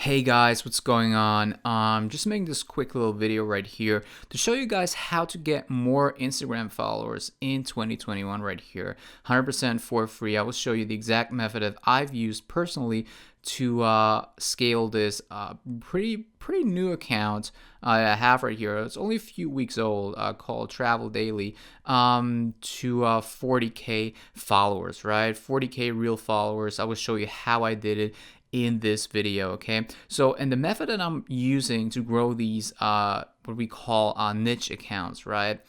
Hey guys, what's going on? Just making this quick little video right here to show you guys how to get more Instagram followers in 2021 right here, 100% for free. I will show you the exact method that I've used personally to scale this pretty new account I have right here. It's only a few weeks old, called Travel Daily, to 40K followers, right? 40K real followers. I will show you how I did it in this video. Okay, so and the method that I'm using to grow these what we call niche accounts, right?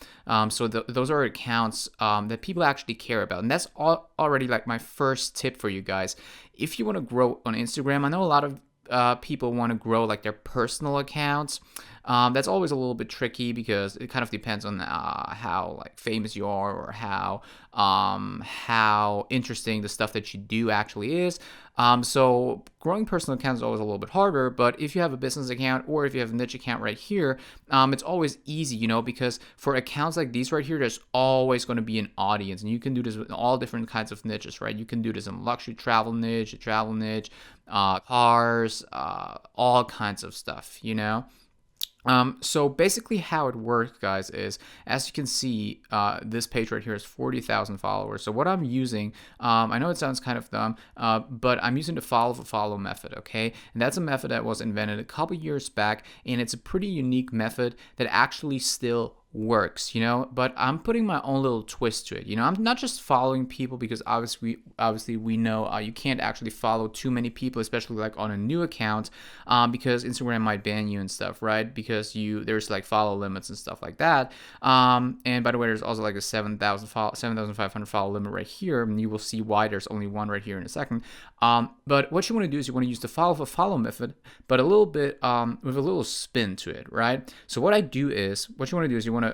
So those are accounts that people actually care about, and that's already like my first tip for you guys. If you want to grow on Instagram, I know a lot of people want to grow like their personal accounts. That's always a little bit tricky because it kind of depends on how like famous you are, or how interesting the stuff that you do actually is. So growing personal accounts is always a little bit harder, but if you have a business account or if you have a niche account right here, it's always easy, because for accounts like these right here, there's always going to be an audience, and you can do this with all different kinds of niches, right? You can do this in luxury travel niche, cars, all kinds of stuff. So basically how it works, guys, is as you can see, this page right here is 40,000 followers. So what I'm using, I know it sounds kind of dumb, but I'm using the follow for follow method, okay? And that's a method that was invented a couple years back, and it's a pretty unique method that actually still works, but I'm putting my own little twist to it. I'm not just following people because obviously we know you can't actually follow too many people, especially like on a new account, because Instagram might ban you and stuff, right? Because there's like follow limits and stuff like that. And by the way, there's also like a 7,500 follow limit right here, and you will see why there's only one right here in a second. But what you want to do is you want to use the follow for follow method, but a little bit with a little spin to it, right? So what you want to do is you want to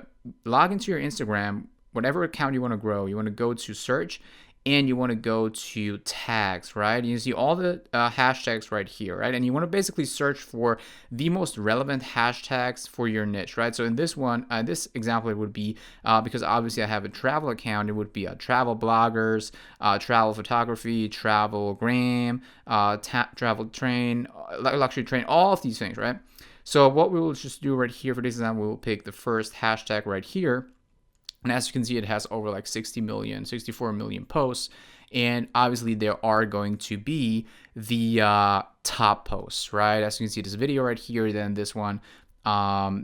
log into your Instagram, whatever account you want to grow. You want to go to search, and you want to go to tags, right? You see all the hashtags right here, right? And you want to basically search for the most relevant hashtags for your niche, right? So in this one, this example, it would be, because obviously I have a travel account, it would be travel bloggers, travel photography, travel gram, travel train, luxury train, all of these things, right? So what we will just do right here for this example, we will pick the first hashtag right here. And as you can see, it has over like 64 million posts. And obviously there are going to be the top posts, right? As you can see, this video right here, then this one,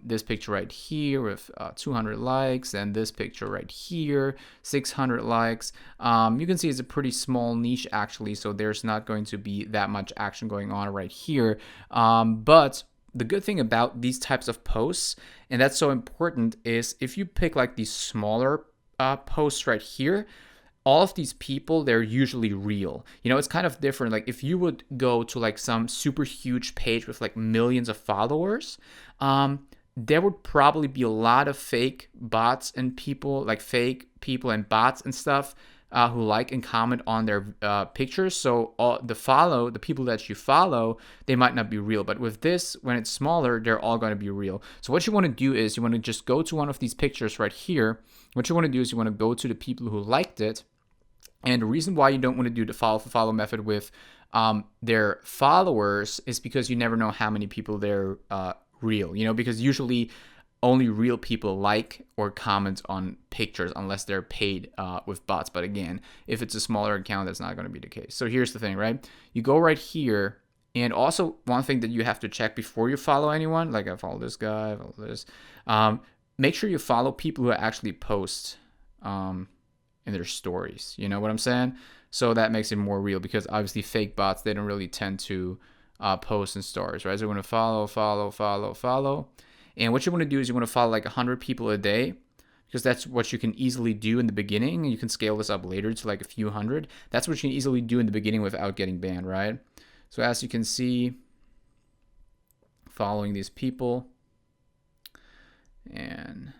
this picture right here with 200 likes, and this picture right here, 600 likes. You can see it's a pretty small niche actually, so there's not going to be that much action going on right here. But the good thing about these types of posts, and that's so important, is if you pick like these smaller posts right here, all of these people, they're usually real. It's kind of different. Like if you would go to like some super huge page with like millions of followers, there would probably be a lot of fake bots and people, like fake people and bots and stuff, who like and comment on their pictures. So the people that you follow, they might not be real. But with this, when it's smaller, they're all going to be real. So what you want to do is you want to just go to one of these pictures right here. What you want to do is you want to go to the people who liked it. And the reason why you don't want to do the follow for follow method with their followers is because you never know how many people they're real. Because usually only real people like or comment on pictures unless they're paid with bots. But again, if it's a smaller account, that's not going to be the case. So here's the thing, right? You go right here, and also one thing that you have to check before you follow anyone, like I follow this guy, I follow this, make sure you follow people who actually post in their stories. You know what I'm saying? So that makes it more real, because obviously fake bots, they don't really tend to post in stories, right? So you want to follow. And what you want to do is you want to follow like 100 people a day, because that's what you can easily do in the beginning. And you can scale this up later to like a few hundred. That's what you can easily do in the beginning without getting banned, right? So as you can see, following these people, and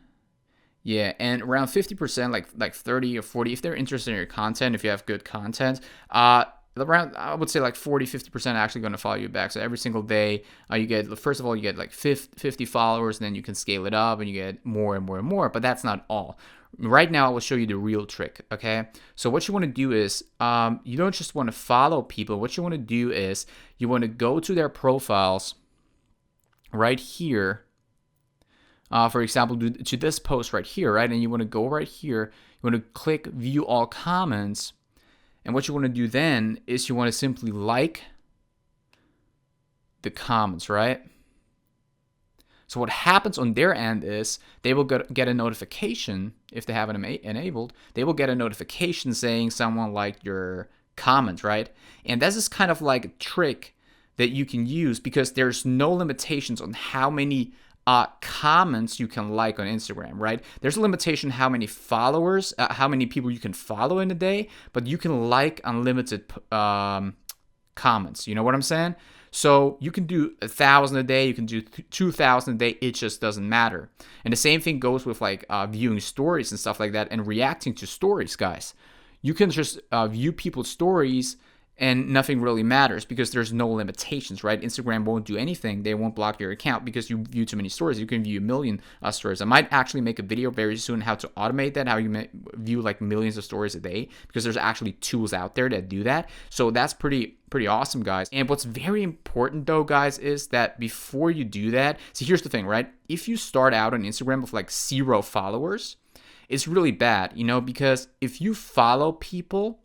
yeah, and around 50%, like 30 or 40, if they're interested in your content, if you have good content, around, I would say like 40-50% actually going to follow you back. So every single day, you get, first of all, you get like 50 followers, and then you can scale it up and you get more and more and more. But that's not all, Right now, I will show you the real trick, okay? So what you want to do is, you don't just want to follow people. What you want to do is you want to go to their profiles right here. For example, to this post right here, right? And you want to go right here. You want to click view all comments. And what you want to do then is you want to simply like the comments, right? So what happens on their end is they will get a notification, if they have it enabled, they will get a notification saying someone liked your comment, right? And this is kind of like a trick that you can use because there's no limitations on how many comments you can like on Instagram, right? There's a limitation how many followers, how many people you can follow in a day, but you can like unlimited comments. You know what I'm saying? So you can do 1,000 a day, you can do 2,000 a day. It just doesn't matter. And the same thing goes with like viewing stories and stuff like that and reacting to stories, guys. You can just view people's stories and nothing really matters because there's no limitations, right? Instagram won't do anything. They won't block your account because you view too many stories. You can view a million stories. I might actually make a video very soon how to automate that, how you view like millions of stories a day, because there's actually tools out there that do that. So that's pretty awesome, guys. And what's very important though, guys, is that before you do that, see, here's the thing, right? If you start out on Instagram with like 0 followers, it's really bad, you know, because if you follow people,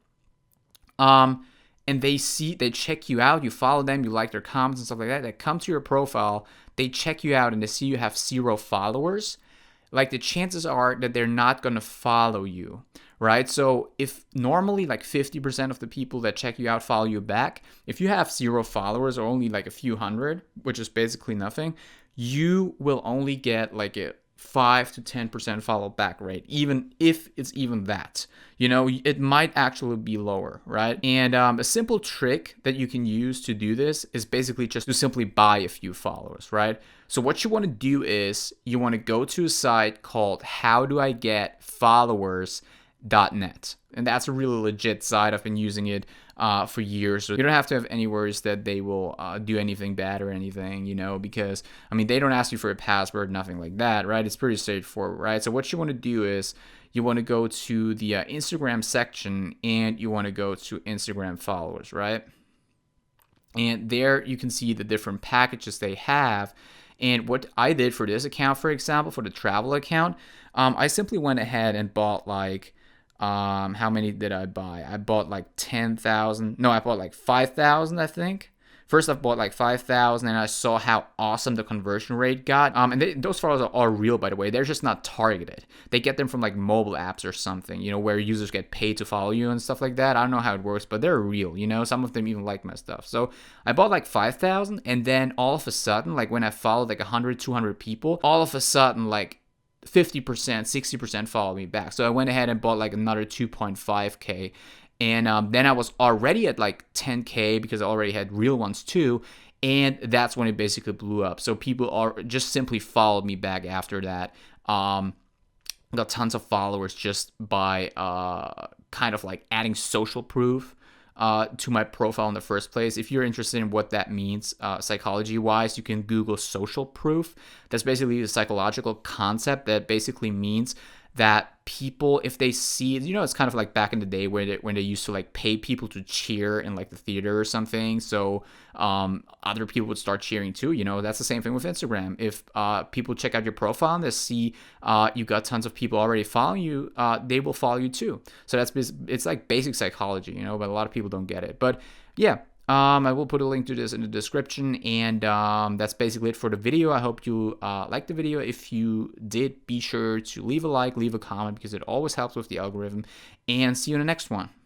and they check you out, you follow them, you like their comments and stuff like that, they come to your profile, they check you out and they see you have 0 followers, like the chances are that they're not going to follow you, right? So if normally like 50% of the people that check you out follow you back, if you have 0 followers or only like a few hundred, which is basically nothing, you will only get like a 5 to 10% follow back rate, even if it's even that. You know, it might actually be lower, right? And a simple trick that you can use to do this is basically just to simply buy a few followers, right? So what you want to do is you want to go to a site called howdoigetfollowers.net. And that's a really legit site. I've been using it for years. So you don't have to have any worries that they will do anything bad or anything, you know, because, I mean, they don't ask you for a password, nothing like that, right? It's pretty straightforward, right? So what you want to do is you want to go to the Instagram section and you want to go to Instagram followers, right? And there you can see the different packages they have. And what I did for this account, for example, for the travel account, I simply went ahead and bought like, how many did I buy? I bought like 10,000. No, I bought like 5,000, I think. First, I bought like 5,000, and I saw how awesome the conversion rate got. And those followers are real, by the way. They're just not targeted. They get them from like mobile apps or something, you know, where users get paid to follow you and stuff like that. I don't know how it works, but they're real, you know. Some of them even like my stuff. So I bought like 5,000, and then all of a sudden, like when I followed like 100, 200 people, all of a sudden, like 50%, 60% follow me back. So I went ahead and bought like another 2.5K. And then I was already at like 10K because I already had real ones too. And that's when it basically blew up. So people are just simply followed me back after that. Got tons of followers just by kind of like adding social proof to my profile in the first place. If you're interested in what that means psychology-wise, you can Google social proof. That's basically a psychological concept that basically means that people, if they see, you know, it's kind of like back in the day when they used to like pay people to cheer in like the theater or something. So other people would start cheering too. You know, that's the same thing with Instagram. If people check out your profile and they see you got tons of people already following you, they will follow you too. So it's like basic psychology, you know, but a lot of people don't get it. But yeah. I will put a link to this in the description, and that's basically it for the video. I hope you liked the video. If you did, be sure to leave a like, leave a comment, because it always helps with the algorithm, and see you in the next one.